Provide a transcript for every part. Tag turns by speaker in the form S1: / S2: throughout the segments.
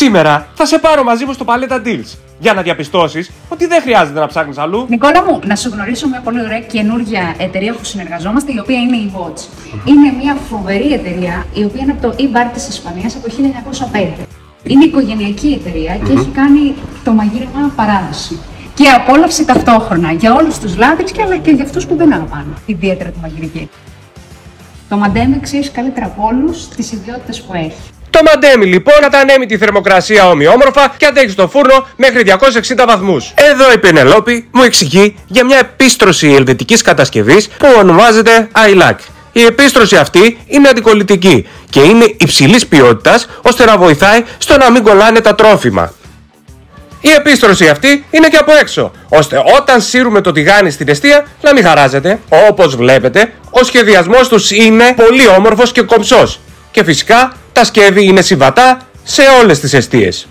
S1: Σήμερα θα σε πάρω μαζί μου στο Paleta Deals για να διαπιστώσεις ότι δεν χρειάζεται να ψάχνεις αλλού.
S2: Νικόλα μου, να σου γνωρίσω μια πολύ ωραία καινούργια εταιρεία που συνεργαζόμαστε, η οποία είναι η Bots. Είναι μια φοβερή εταιρεία, η οποία είναι από το e-bar της Ισπανίας από το 1905. Είναι οικογενειακή εταιρεία και έχει κάνει το μαγείρεμα παράδοση. Και απόλαυση ταυτόχρονα για όλους τους λάτρεις αλλά και για αυτούς που δεν αγαπάνε ιδιαίτερα το μαγειρική. Το Μαντέμι αξίζει καλύτερα από όλους τις ιδιότητες που έχει.
S1: Το Μαντέμι λοιπόν κατανέμει τη θερμοκρασία ομοιόμορφα και αντέχει στο φούρνο μέχρι 260 βαθμούς. Εδώ η Πενελόπη μου εξηγεί για μια επίστρωση ελβετικής κατασκευής που ονομάζεται iLac. Η επίστρωση αυτή είναι αντικολλητική και είναι υψηλής ποιότητας ώστε να βοηθάει στο να μην κολλάνε τα τρόφιμα. Η επίστρωση αυτή είναι και από έξω, ώστε όταν σύρουμε το τηγάνι στην εστία να μην χαράζεται. Όπως βλέπετε, ο σχεδιασμός τους είναι πολύ όμορφος και κομψός. Και φυσικά τα σκεύη είναι συμβατά σε όλες τις εστίες.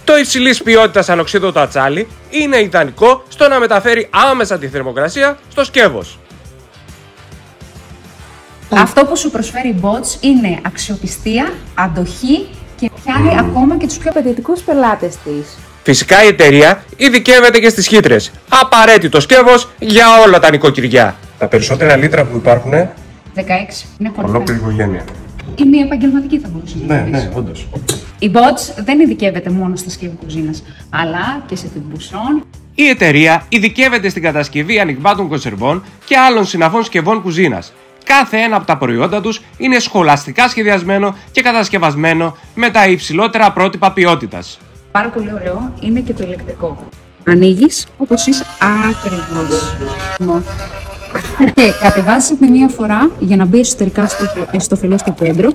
S1: Το υψηλής ποιότητας ανοξίδωτο ατσάλι είναι ιδανικό στο να μεταφέρει άμεσα τη θερμοκρασία στο σκεύος.
S2: Αυτό που σου προσφέρει η Bots είναι αξιοπιστία, αντοχή και πιάνει ακόμα και τους πιο απαιτητικούς πελάτες της.
S1: Φυσικά η εταιρεία ειδικεύεται και στις χύτρες. Απαραίτητο σκεύος για όλα τα νοικοκυριά. Τα περισσότερα λίτρα που υπάρχουν
S2: 16. Είναι
S1: ολόκληρη οικογένεια.
S2: Είναι μια επαγγελματική, θα μπορούσε να
S1: Ναι, ναι, όντως.
S2: Η Bots δεν ειδικεύεται μόνο στα σκεύη κουζίνας, αλλά και σε τυμπουσόν.
S1: Η εταιρεία ειδικεύεται στην κατασκευή ανοιγμάτων κονσερβών και άλλων συναφών σκευών κουζίνας. Κάθε ένα από τα προϊόντα τους είναι σχολαστικά σχεδιασμένο και κατασκευασμένο με τα υψηλότερα πρότυπα ποιότητας.
S2: Πάρα πολύ ωραίο είναι και το ηλεκτρικό. Ανοίγεις όπως είσαι ακριβώς. Και κατεβάζεις με μία φορά για να μπει εσωτερικά στο φυλλό στο κέντρο.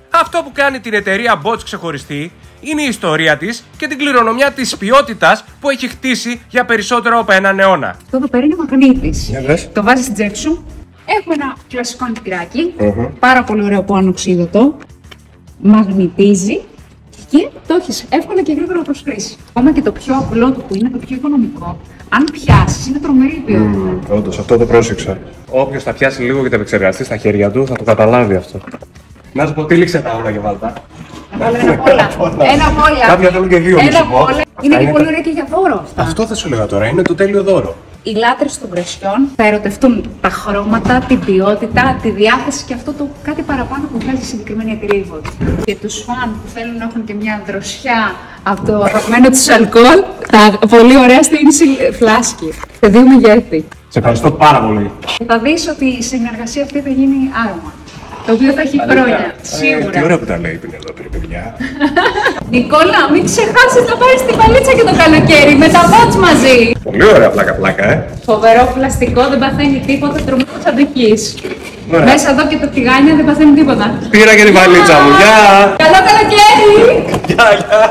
S1: Αυτό που κάνει την εταιρεία Bots ξεχωριστή είναι η ιστορία της και την κληρονομιά της ποιότητας που έχει χτίσει για περισσότερο από έναν αιώνα.
S2: Αυτό εδώ πέρα είναι μαγνήτης. Το βάζεις στην τσέπη σου. Έχουμε ένα κλασικό αντικράκι. Πάρα πολύ ωραίο που ανοξίδωτο. Μαγνητίζει και το έχεις εύκολα και γρήγορα προς χρήση. Ακόμα και το πιο απλό του που είναι το πιο οικονομικό. Αν πιάσεις, είναι τρομερή ποιότητα.
S1: Όντως, αυτό το πρόσεξα. Όποιος θα πιάσει λίγο και τα επεξεργαστεί στα χέρια του θα το καταλάβει αυτό. Να σου πω, τύλιξε τα όλα και βάλτα.
S2: Ένα απ' όλα. Ένα απ' όλα.
S1: Κάποια θέλουν και δύο.
S2: Ένα απ' όλα. Είναι και πολύ ωραία και για δώρο αυτά.
S1: Αυτό θα σου λέγα τώρα, είναι το τέλειο δώρο.
S2: Οι λάτρες των κρεσιών θα ερωτευτούν τα χρώματα, την ποιότητα, τη διάθεση και αυτό το κάτι παραπάνω που βγάζει η συγκεκριμένη εταιρεία η Bots. Και τους φαν που θέλουν να έχουν και μια δροσιά από το αγαπημένο τους αλκοόλ, τα πολύ ωραία στην φλάσκη. Σε δύο μεγέθη.
S1: Σε ευχαριστώ πάρα πολύ.
S2: Και θα δεις ότι η συνεργασία αυτή θα γίνει άρωμα. Το οποίο θα έχει χρόνια. Σίγουρα.
S1: Τι ώρα που τα λέει η Πενελόπη, παιδιά.
S2: Νικόλα, μην ξεχάσεις να πάρεις την παλίτσα και το καλοκαίρι με τα Bots μαζί.
S1: Πολύ ωραία πλάκα,
S2: Φοβερό πλαστικό, δεν παθαίνει τίποτα, τρομερός αντοχής. Μέσα εδώ και τα τηγάνια δεν παθαίνει τίποτα.
S1: Πήρα και την βαλίτσα μου, γεια!
S2: Καλό καλοκαίρι!
S1: Γεια, γεια!